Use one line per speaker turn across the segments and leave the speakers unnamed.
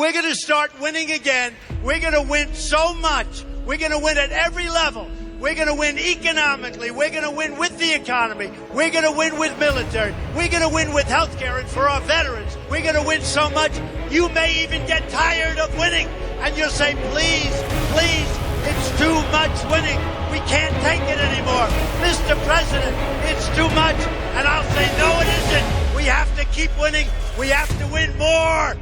we're going to start winning again. We're going to win so much. We're going to win at every level. We're going to win economically. We're going to win with the economy. We're going to win with military. We're going to win with health care and for our veterans. We're going to win so much, you may even get tired of winning. And you'll say, please, please, it's too much winning. We can't take it anymore. Mr. President, it's too much. And I'll say, no, it isn't. We have to keep winning. We have to win more.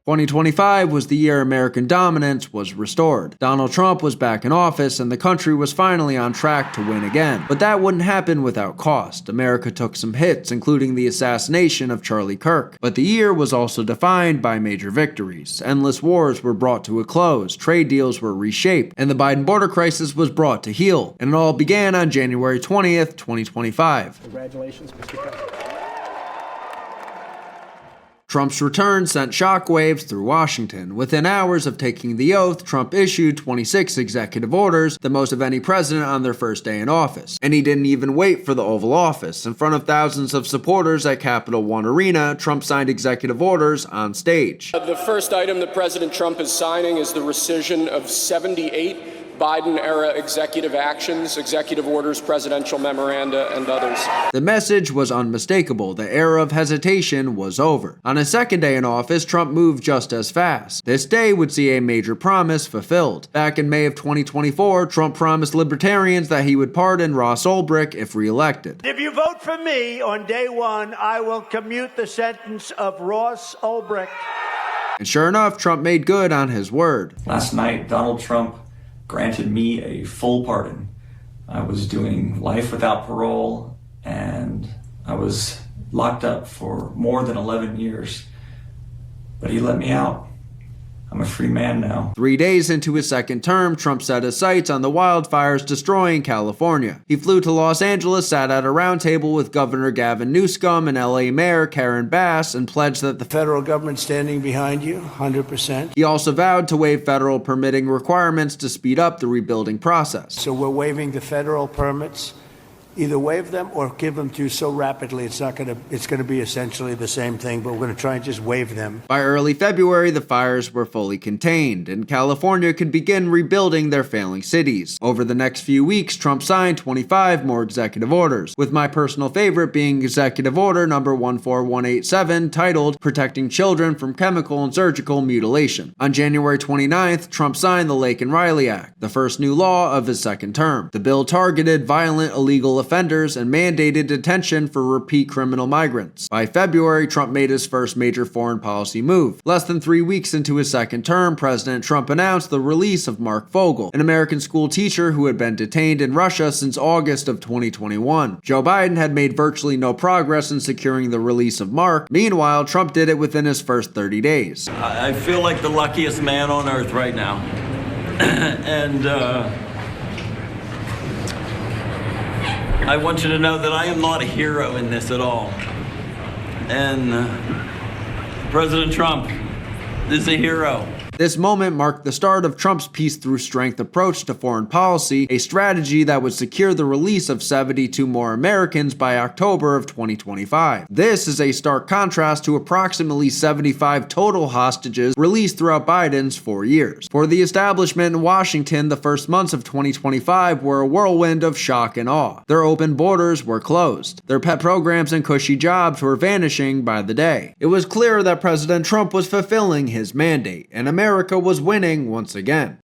2025 was the year American dominance was restored. Donald Trump was back in office and the country was finally on track to win again. But that wouldn't happen without cost. America took some hits, including the assassination of Charlie Kirk. But the year was also defined by major victories. Endless wars were brought to a close, trade deals were reshaped, and the Biden border crisis was brought to heel. And it all began on January 20th, 2025.
Congratulations, Mr. President.
Trump's return sent shockwaves through Washington. Within hours of taking the oath, Trump issued 26 executive orders, the most of any president on their first day in office. And he didn't even wait for the Oval Office. In front of thousands of supporters at Capital One Arena, Trump signed executive orders on stage.
The first item that President Trump is signing is the rescission of 78 Biden-era executive actions, executive orders, presidential memoranda, and others.
The message was unmistakable. The era of hesitation was over. On his second day in office, Trump moved just as fast. This day would see a major promise fulfilled. Back in May of 2024, Trump promised libertarians that he would pardon Ross Ulbricht if reelected.
If you vote for me on day one, I will commute the sentence of Ross Ulbricht.
And sure enough, Trump made good on his word.
Last night, Donald Trump granted me a full pardon. I was doing life without parole, and I was locked up for more than 11 years. But he let me out. I'm a free man now.
3 days into his second term, Trump set his sights on the wildfires destroying California. He flew to Los Angeles, sat at a roundtable with Governor Gavin Newsom and LA Mayor Karen Bass, and pledged that the
federal government standing behind you, 100%.
He also vowed to waive federal permitting requirements to speed up the rebuilding process.
So we're waiving the federal permits. Either waive them or give them to you so rapidly it's going to be essentially the same thing, but we're going to try and just waive them.
By early February, the fires were fully contained, and California could begin rebuilding their failing cities. Over the next few weeks, Trump signed 25 more executive orders, with my personal favorite being Executive Order number 14187, titled Protecting Children from Chemical and Surgical Mutilation. On January 29th, Trump signed the Laken Riley Act, the first new law of his second term. The bill targeted violent illegal offenders and mandated detention for repeat criminal migrants. By February, Trump made his first major foreign policy move. Less than 3 weeks into his second term, President Trump announced the release of Mark Fogel, an American school teacher who had been detained in Russia since August of 2021. Joe Biden had made virtually no progress in securing the release of Mark. Meanwhile, Trump did it within his first 30 days.
I feel like the luckiest man on earth right now. And I want you to know that I am not a hero in this at all. And President Trump is a hero.
This moment marked the start of Trump's peace through strength approach to foreign policy, a strategy that would secure the release of 72 more Americans by October of 2025. This is a stark contrast to approximately 75 total hostages released throughout Biden's 4 years. For the establishment in Washington, the first months of 2025 were a whirlwind of shock and awe. Their open borders were closed. Their pet programs and cushy jobs were vanishing by the day. It was clear that President Trump was fulfilling his mandate, and America was winning once again.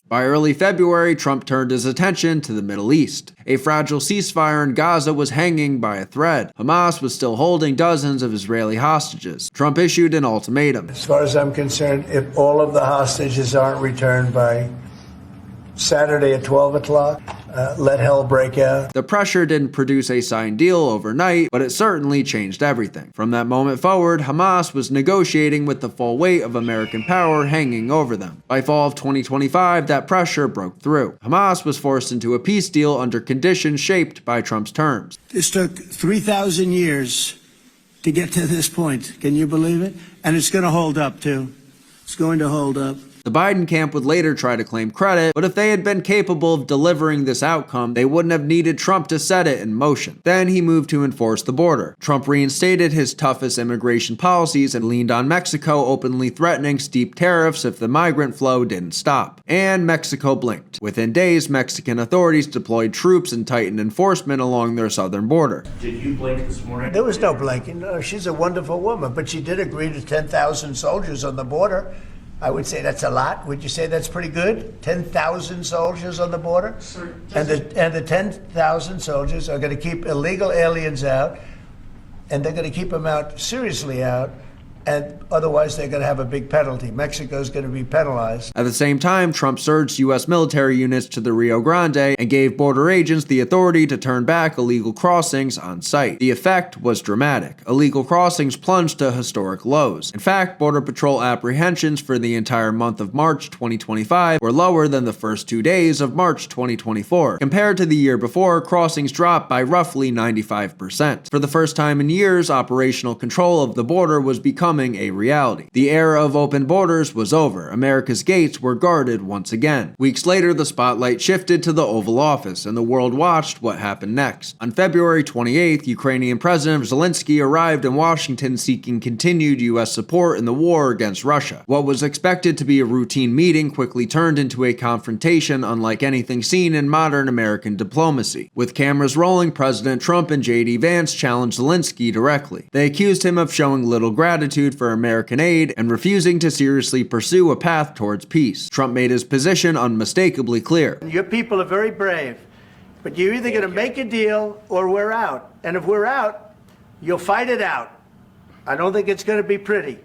By early February, Trump turned his attention to the Middle East. A fragile ceasefire in Gaza was hanging by a thread. Hamas was still holding dozens of Israeli hostages. Trump issued an ultimatum.
As far as I'm concerned, if all of the hostages aren't returned by Saturday at 12 o'clock, let hell break out.
The pressure didn't produce a signed deal overnight, but it certainly changed everything. From that moment forward, Hamas was negotiating with the full weight of American power hanging over them. By fall of 2025, that pressure broke through. Hamas was forced into a peace deal under conditions shaped by Trump's terms.
This took 3,000 years to get to this point. Can you believe it? And it's going to hold up, too. It's going to hold up.
The Biden camp would later try to claim credit, but if they had been capable of delivering this outcome, they wouldn't have needed Trump to set it in motion. Then he moved to enforce the border. Trump reinstated his toughest immigration policies and leaned on Mexico, openly threatening steep tariffs if the migrant flow didn't stop. And Mexico blinked. Within days, Mexican authorities deployed troops and tightened enforcement along their southern border.
Did you blink this morning?
There was no blinking. No, she's a wonderful woman, but she did agree to 10,000 soldiers on the border. I would say that's a lot. Would you say that's pretty good? 10,000 soldiers on the border?
Sir,
and the 10,000 soldiers are going to keep illegal aliens out, and they're going to keep them out, seriously out, and otherwise they're going to have a big penalty. Mexico's going to be penalized.
At the same time, Trump surged U.S. military units to the Rio Grande and gave border agents the authority to turn back illegal crossings on site. The effect was dramatic. Illegal crossings plunged to historic lows. In fact, Border Patrol apprehensions for the entire month of March 2025 were lower than the first 2 days of March 2024. Compared to the year before, crossings dropped by roughly 95%. For the first time in years, operational control of the border was becoming a reality. The era of open borders was over. America's gates were guarded once again. Weeks later, the spotlight shifted to the Oval Office, and the world watched what happened next. On February 28th, Ukrainian President Zelensky arrived in Washington seeking continued U.S. support in the war against Russia. What was expected to be a routine meeting quickly turned into a confrontation unlike anything seen in modern American diplomacy. With cameras rolling, President Trump and J.D. Vance challenged Zelensky directly. They accused him of showing little gratitude for American aid and refusing to seriously pursue a path towards peace. Trump made his position unmistakably clear.
Your people are very brave, but you're either going to make a deal or we're out. And if we're out, you'll fight it out. I don't think it's going to be pretty,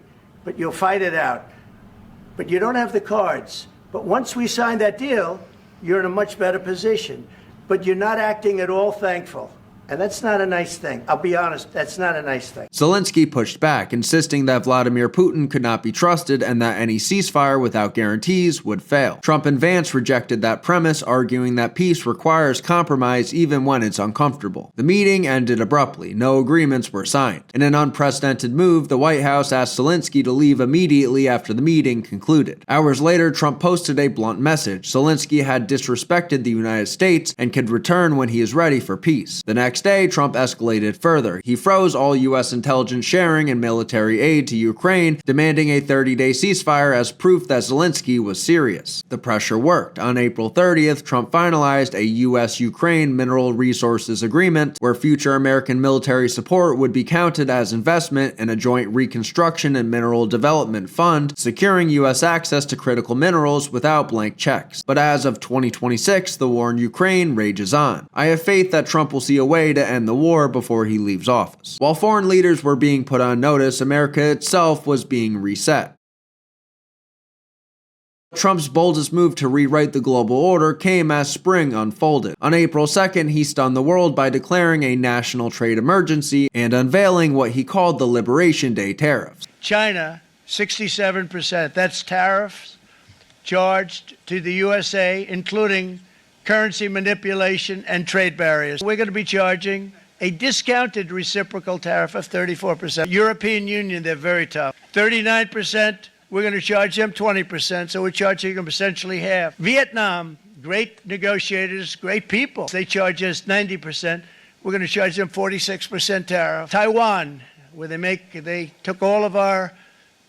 but you'll fight it out. But you don't have the cards. But once we sign that deal, you're in a much better position. But you're not acting at all thankful. And that's not a nice thing. I'll be honest, that's not a nice thing.
Zelensky pushed back, insisting that Vladimir Putin could not be trusted and that any ceasefire without guarantees would fail. Trump and Vance rejected that premise, arguing that peace requires compromise even when it's uncomfortable. The meeting ended abruptly. No agreements were signed. In an unprecedented move, the White House asked Zelensky to leave immediately after the meeting concluded. Hours later, Trump posted a blunt message. Zelensky had disrespected the United States and could return when he is ready for peace. The next day, Trump escalated further. He froze all U.S. intelligence sharing and military aid to Ukraine, demanding a 30-day ceasefire as proof that Zelensky was serious. The pressure worked. On April 30th, Trump finalized a U.S.-Ukraine mineral resources agreement where future American military support would be counted as investment in a joint reconstruction and mineral development fund, securing U.S. access to critical minerals without blank checks. But as of 2026, the war in Ukraine rages on. I have faith that Trump will see a way to end the war before he leaves office. While foreign leaders were being put on notice, America itself was being reset. Trump's boldest move to rewrite the global order came as spring unfolded. On April 2nd, he stunned the world by declaring a national trade emergency and unveiling what he called the Liberation Day tariffs.
China, 67%. That's tariffs charged to the USA, including currency manipulation and trade barriers. We're going to be charging a discounted reciprocal tariff of 34%. European Union, they're very tough. 39%, we're going to charge them 20%, so we're charging them essentially half. Vietnam, great negotiators, great people. They charge us 90%. We're going to charge them 46% tariff. Taiwan, where they took all of our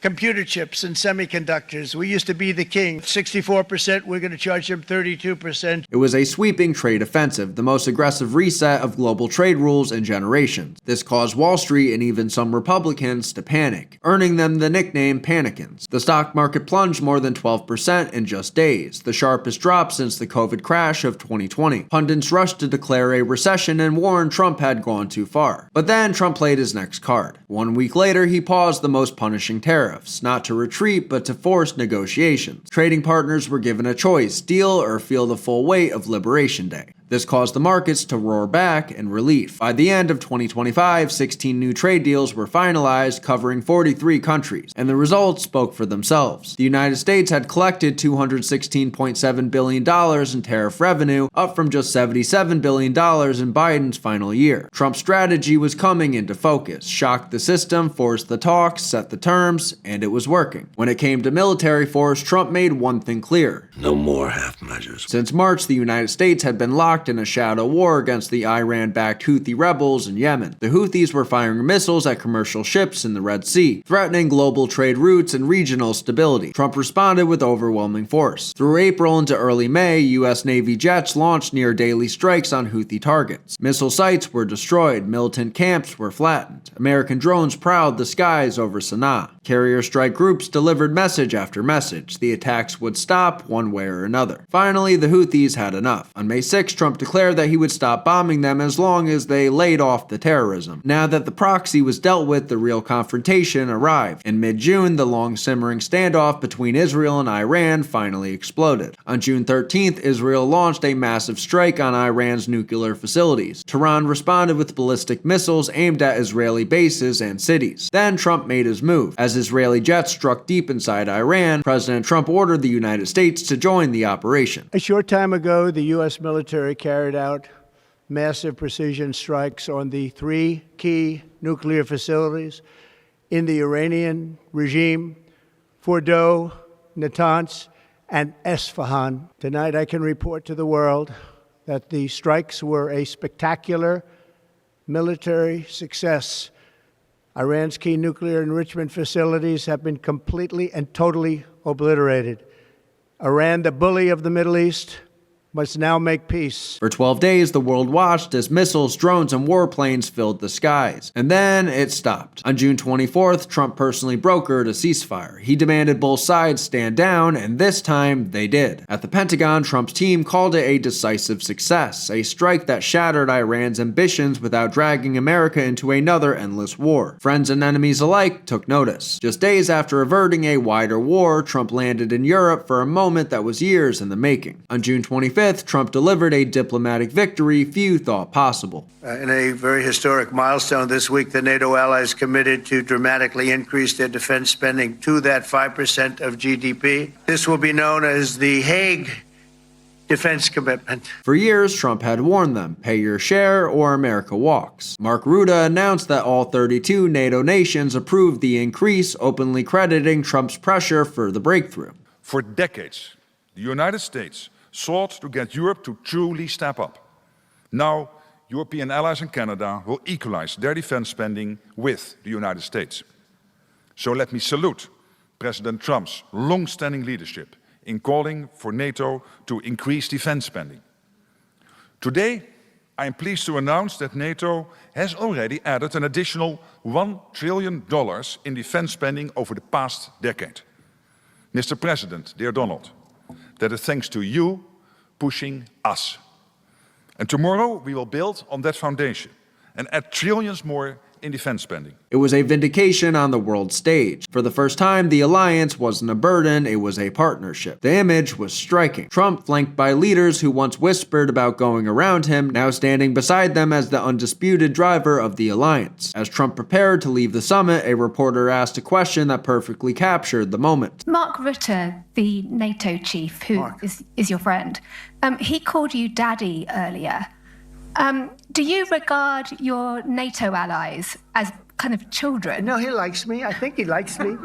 computer chips and semiconductors. We used to be the king. 64%, we're going to charge them 32%.
It was a sweeping trade offensive, the most aggressive reset of global trade rules in generations. This caused Wall Street and even some Republicans to panic, earning them the nickname Panicans. The stock market plunged more than 12% in just days, the sharpest drop since the COVID crash of 2020. Pundits rushed to declare a recession and warned Trump had gone too far. But then Trump played his next card. 1 week later, he paused the most punishing tariff. Not to retreat, but to force negotiations. Trading partners were given a choice, deal or feel the full weight of Liberation Day. This caused the markets to roar back in relief. By the end of 2025, 16 new trade deals were finalized covering 43 countries, and the results spoke for themselves. The United States had collected $216.7 billion in tariff revenue, up from just $77 billion in Biden's final year. Trump's strategy was coming into focus: shock the system, force the talks, set the terms, and it was working. When it came to military force, Trump made one thing clear:
no more half measures.
Since March, the United States had been locked in a shadow war against the Iran-backed Houthi rebels in Yemen. The Houthis were firing missiles at commercial ships in the Red Sea, threatening global trade routes and regional stability. Trump responded with overwhelming force. Through April into early May, U.S. Navy jets launched near-daily strikes on Houthi targets. Missile sites were destroyed, militant camps were flattened. American drones prowled the skies over Sana'a. Carrier strike groups delivered message after message. The attacks would stop one way or another. Finally, the Houthis had enough. On May 6, Trump declared that he would stop bombing them as long as they laid off the terrorism. Now that the proxy was dealt with, the real confrontation arrived. In mid-June, the long-simmering standoff between Israel and Iran finally exploded. On June 13th, Israel launched a massive strike on Iran's nuclear facilities. Tehran responded with ballistic missiles aimed at Israeli bases and cities. Then Trump made his move. As Israeli jets struck deep inside Iran, President Trump ordered the United States to join the operation.
A short time ago, the U.S. military carried out massive precision strikes on the 3 key nuclear facilities in the Iranian regime: Fordow, Natanz, and Esfahan. Tonight, I can report to the world that the strikes were a spectacular military success. Iran's key nuclear enrichment facilities have been completely and totally obliterated. Iran, the bully of the Middle East, must now make peace.
For 12 days, the world watched as missiles, drones, and warplanes filled the skies. And then it stopped. On June 24th, Trump personally brokered a ceasefire. He demanded both sides stand down, and this time they did. At the Pentagon, Trump's team called it a decisive success, a strike that shattered Iran's ambitions without dragging America into another endless war. Friends and enemies alike took notice. Just days after averting a wider war, Trump landed in Europe for a moment that was years in the making. On June 25th, Trump delivered a diplomatic victory few thought possible.
In a very historic milestone this week, the NATO allies committed to dramatically increase their defense spending to that 5% of GDP. This will be known as the Hague Defense Commitment.
For years, Trump had warned them, pay your share or America walks. Mark Rutte announced that all 32 NATO nations approved the increase, openly crediting Trump's pressure for the breakthrough.
For decades, the United States sought to get Europe to truly step up. Now, European allies and Canada will equalize their defense spending with the United States. So let me salute President Trump's long-standing leadership in calling for NATO to increase defense spending. Today, I am pleased to announce that NATO has already added an additional $1 trillion in defense spending over the past decade. Mr. President, dear Donald, that is thanks to you pushing us. And tomorrow we will build on that foundation and add trillions more in defense spending.
It was a vindication on the world stage. For the first time, the alliance wasn't a burden, it was a partnership. The image was striking. Trump, flanked by leaders who once whispered about going around him, now standing beside them as the undisputed driver of the alliance. As Trump prepared to leave the summit, a reporter asked a question that perfectly captured the moment.
Mark Rutte, the NATO chief, who is your friend, he called you daddy earlier. Do you regard your NATO allies as kind of children?
No, he likes me. I think he likes me.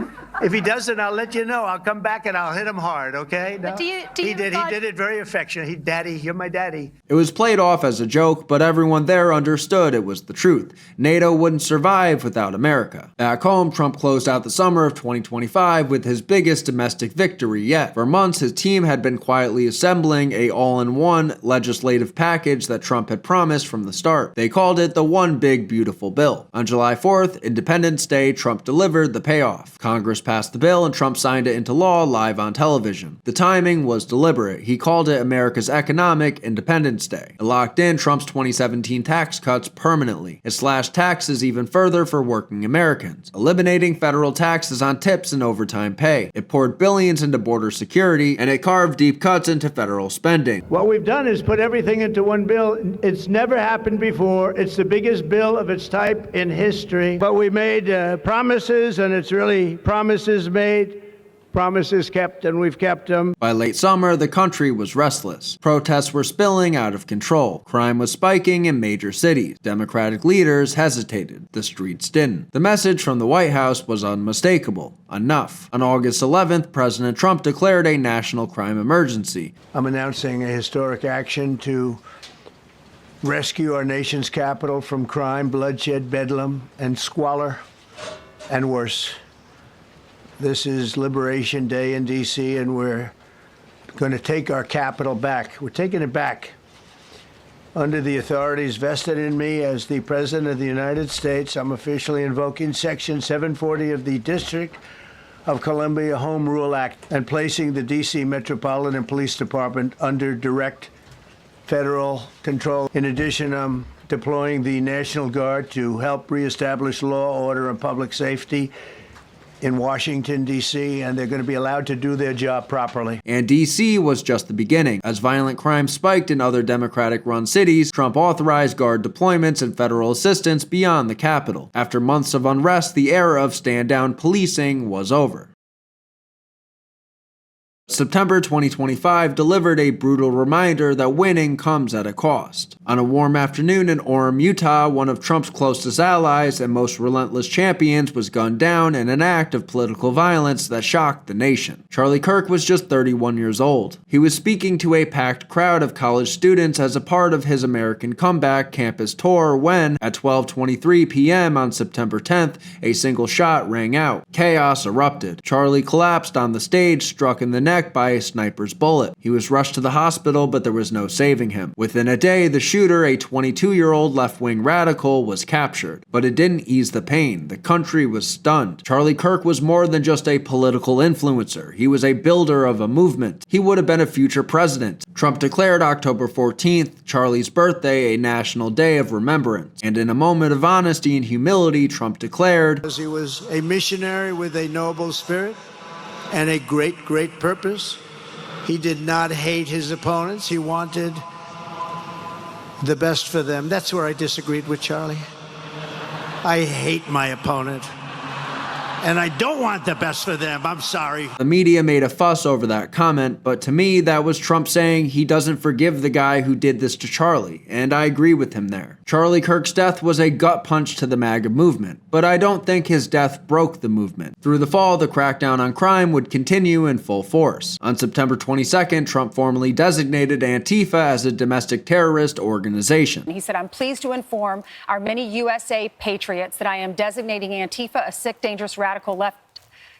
If he doesn't, I'll let you know. I'll come back and I'll hit him hard, okay? No?
But do you
He did it very affectionate. Daddy, you're my daddy.
It was played off as a joke, but everyone there understood it was the truth. NATO wouldn't survive without America. Back home, Trump closed out the summer of 2025 with his biggest domestic victory yet. For months, his team had been quietly assembling a all-in-one legislative package that Trump had promised from the start. They called it the One Big Beautiful Bill. On July 4th, 24th, Independence Day, Trump delivered the payoff. Congress passed the bill and Trump signed it into law live on television. The timing was deliberate. He called it America's Economic Independence Day. It locked in Trump's 2017 tax cuts permanently. It slashed taxes even further for working Americans, eliminating federal taxes on tips and overtime pay. It poured billions into border security, and it carved deep cuts into federal spending.
What we've done is put everything into one bill. It's never happened before. It's the biggest bill of its type in history. But we made promises, and it's really promises made, promises kept, and we've kept them.
By late summer, the country was restless. Protests were spilling out of control. Crime was spiking in major cities. Democratic leaders hesitated. The streets didn't. The message from the White House was unmistakable. Enough. On August 11th, President Trump declared a national crime emergency.
I'm announcing a historic action to rescue our nation's capital from crime, bloodshed, bedlam, and squalor, and worse. This is Liberation Day in D.C., and we're going to take our capital back. We're taking it back. Under the authorities vested in me as the President of the United States, I'm officially invoking Section 740 of the District of Columbia Home Rule Act and placing the D.C. Metropolitan Police Department under direct federal control. In addition, I'm deploying the National Guard to help reestablish law, order, and public safety in Washington, D.C., and they're going to be allowed to do their job properly.
And D.C. was just the beginning. As violent crime spiked in other Democratic-run cities, Trump authorized Guard deployments and federal assistance beyond the Capitol. After months of unrest, the era of stand-down policing was over. September 2025 delivered a brutal reminder that winning comes at a cost. On a warm afternoon in Orem, Utah, one of Trump's closest allies and most relentless champions was gunned down in an act of political violence that shocked the nation. Charlie Kirk was just 31 years old. He was speaking to a packed crowd of college students as a part of his American Comeback campus tour when, at 12:23 p.m. on September 10th, a single shot rang out. Chaos erupted. Charlie collapsed on the stage, struck in the neck by a sniper's bullet. He was rushed to the hospital, but there was no saving him. Within a day, the shooter, a 22-year-old left-wing radical, was captured. But it didn't ease the pain. The country was stunned. Charlie Kirk was more than just a political influencer. He was a builder of a movement. He would have been a future president. Trump declared October 14th, Charlie's birthday, a national day of remembrance. And in a moment of honesty and humility, Trump declared,
He was a missionary with a noble spirit and a great, great purpose. He did not hate his opponents. He wanted the best for them. That's where I disagreed with Charlie. I hate my opponent, and I don't want the best for them. I'm sorry.
The media made a fuss over that comment, but to me, that was Trump saying he doesn't forgive the guy who did this to Charlie, and I agree with him there. Charlie Kirk's death was a gut punch to the MAGA movement, but I don't think his death broke the movement. Through the fall, the crackdown on crime would continue in full force. On September 22nd, Trump formally designated Antifa as a domestic terrorist organization.
He said, I'm pleased to inform our many USA patriots that I am designating Antifa a sick, dangerous, radical left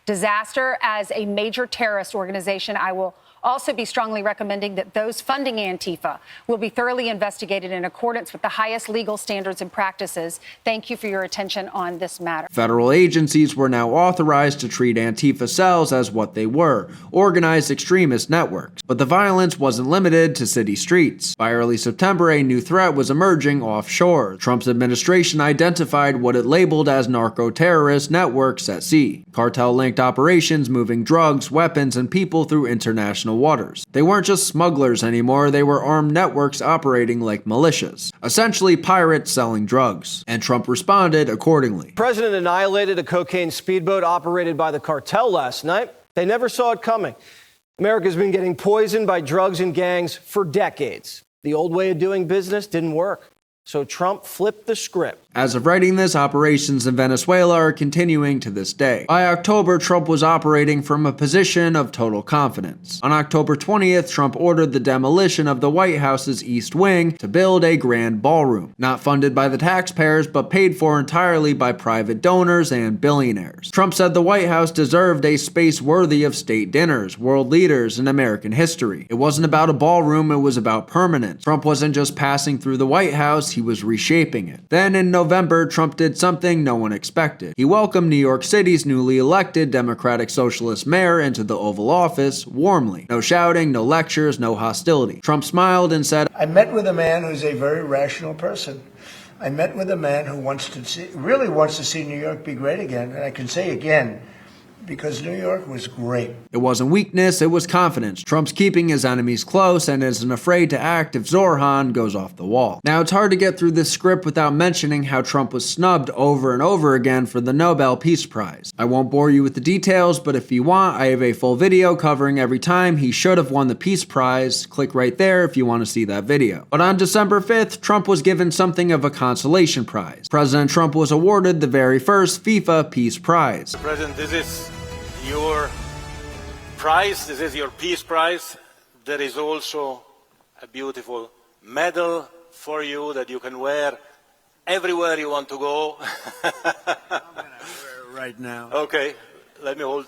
disaster as a major terrorist organization. I will also be strongly recommending that those funding Antifa will be thoroughly investigated in accordance with the highest legal standards and practices. Thank you for your attention on this matter.
Federal agencies were now authorized to treat Antifa cells as what they were, organized extremist networks. But the violence wasn't limited to city streets. By early September, a new threat was emerging offshore. Trump's administration identified what it labeled as narco-terrorist networks at sea, cartel-linked operations moving drugs, weapons, and people through international waters. They weren't just smugglers anymore, they were armed networks operating like militias. Essentially pirates selling drugs. And Trump responded accordingly.
The president annihilated a cocaine speedboat operated by the cartel last night. They never saw it coming. America's been getting poisoned by drugs and gangs for decades. The old way of doing business didn't work. So Trump flipped the script.
As of writing this, operations in Venezuela are continuing to this day. By October, Trump was operating from a position of total confidence. On October 20th, Trump ordered the demolition of the White House's East Wing to build a grand ballroom, not funded by the taxpayers, but paid for entirely by private donors and billionaires. Trump said the White House deserved a space worthy of state dinners, world leaders, and American history. It wasn't about a ballroom, it was about permanence. Trump wasn't just passing through the White House, he was reshaping it. Then in November, Trump did something no one expected. He welcomed New York City's newly elected Democratic Socialist mayor into the Oval Office warmly. No shouting, no lectures, no hostility. Trump smiled and said,
I met with a man who's a very rational person. I met with a man who really wants to see New York be great again. And I can say again, because New York was great.
It wasn't weakness, it was confidence. Trump's keeping his enemies close and isn't afraid to act if Zorhan goes off the wall. Now, it's hard to get through this script without mentioning how Trump was snubbed over and over again for the Nobel Peace Prize. I won't bore you with the details, but if you want, I have a full video covering every time he should have won the Peace Prize. Click right there if you want to see that video. But on December 5th, Trump was given something of a consolation prize. President Trump was awarded the very first FIFA Peace Prize.
President, this is your prize. This is your Peace Prize. There is also a beautiful medal for you that you can wear everywhere you want to go.
I'm going to wear it right now.
Okay, let me hold.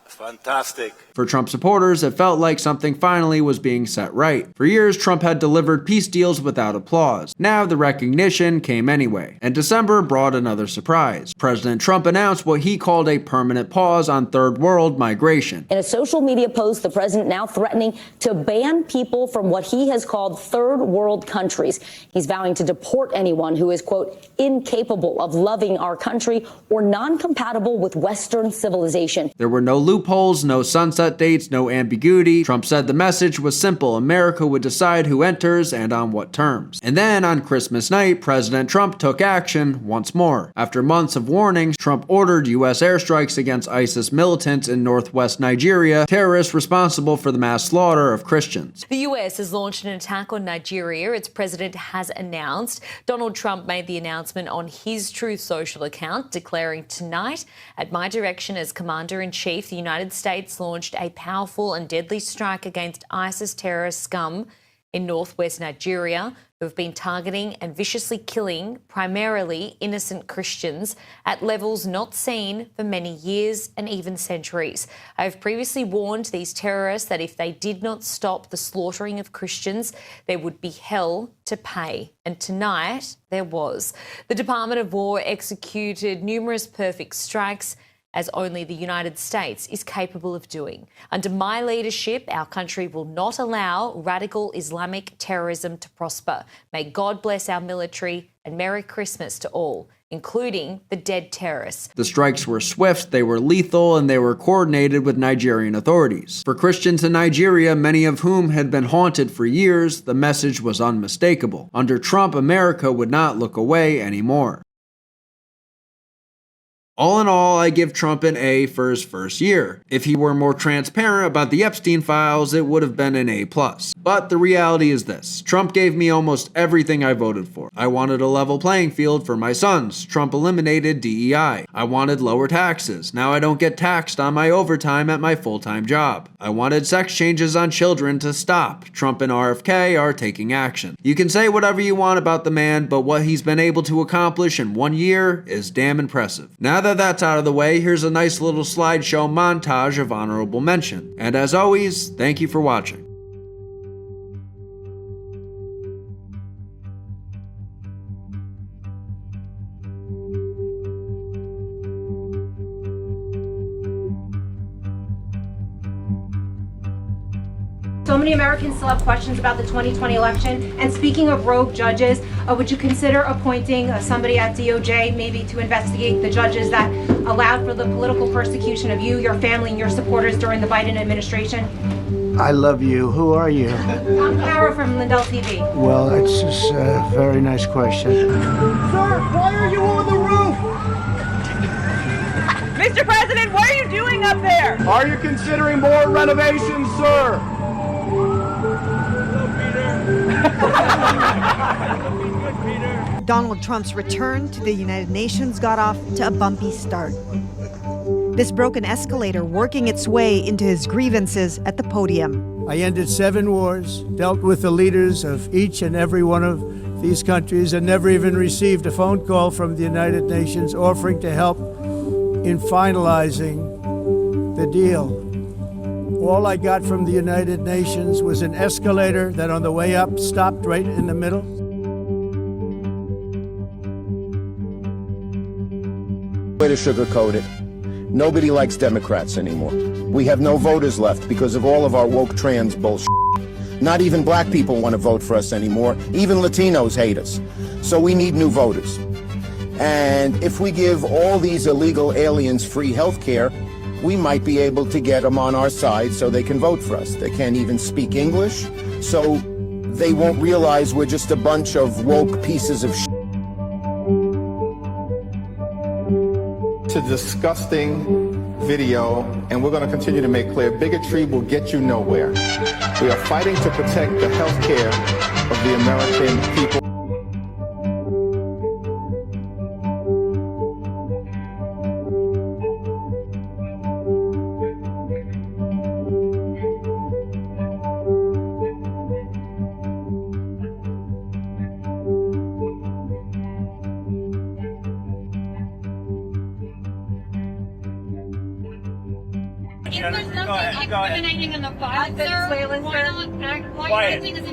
Fantastic.
For Trump supporters, it felt like something finally was being set right. For years, Trump had delivered peace deals without applause. Now the recognition came anyway. And December brought another surprise. President Trump announced what he called a permanent pause on third world migration.
In a social media post, the president now threatening to ban people from what he has called third world countries. He's vowing to deport anyone who is, quote, incapable of loving our country or non-compatible with Western civilization.
There were no loopholes, no sunset dates, no ambiguity. Trump said the message was simple. America would decide who enters and on what terms. And then on Christmas night, President Trump took action once more. After months of warnings, Trump ordered U.S. airstrikes against ISIS militants in northwest Nigeria, terrorists responsible for the mass slaughter of Christians.
The U.S. has launched an attack on Nigeria, its president has announced. Donald Trump made the announcement on his Truth Social account, declaring tonight, at my direction as Commander-in-Chief, the United States launched a powerful and deadly strike against ISIS terrorist scum in northwest Nigeria, who have been targeting and viciously killing primarily innocent Christians at levels not seen for many years and even centuries. I have previously warned these terrorists that if they did not stop the slaughtering of Christians, there would be hell to pay. And tonight, there was. The Department of War executed numerous perfect strikes, as only the United States is capable of doing. Under my leadership, our country will not allow radical Islamic terrorism to prosper. May God bless our military, and Merry Christmas to all, including the dead terrorists.
The strikes were swift, they were lethal, and they were coordinated with Nigerian authorities. For Christians in Nigeria, many of whom had been haunted for years, the message was unmistakable. Under Trump, America would not look away anymore. All in all, I give Trump an A for his first year. If he were more transparent about the Epstein files, it would have been an A+. But the reality is this. Trump gave me almost everything I voted for. I wanted a level playing field for my sons. Trump eliminated DEI. I wanted lower taxes. Now I don't get taxed on my overtime at my full-time job. I wanted sex changes on children to stop. Trump and RFK are taking action. You can say whatever you want about the man, but what he's been able to accomplish in 1 year is damn impressive. Now that that's out of the way, here's a nice little slideshow montage of honorable mention. And as always, thank you for watching.
So many Americans still have questions about the 2020 election. And speaking of rogue judges, would you consider appointing somebody at DOJ maybe to investigate the judges that allowed for the political persecution of you, your family, and your supporters during the Biden administration?
I love you. Who are you?
I'm Kara from Lindell TV.
Well, it's just a very nice question.
Sir, why are you on the roof? Mr. President, what are you doing up there? Are you considering more renovations, sir?
Donald Trump's return to the United Nations got off to a bumpy start. This broken escalator working its way into his grievances at the podium.
I ended 7 wars, dealt with the leaders of each and every one of these countries, and never even received a phone call from the United Nations offering to help in finalizing the deal. All I got from the United Nations was an escalator that on the way up stopped right in the middle.
way to sugarcoat it. Nobody likes Democrats anymore. We have no voters left because of all of our woke trans bullshit. Not even black people want to vote for us anymore. Even Latinos hate us. So we need new voters. And if we give all these illegal aliens free health care, we might be able to get them on our side so they can vote for us. They can't even speak English, so they won't realize we're just a bunch of woke pieces of shit.
It's a disgusting video, and we're going to continue to make clear bigotry will get you nowhere. We are fighting to protect the health care of the American people.
Incriminating in the file, sir. Why not? Why do you think it's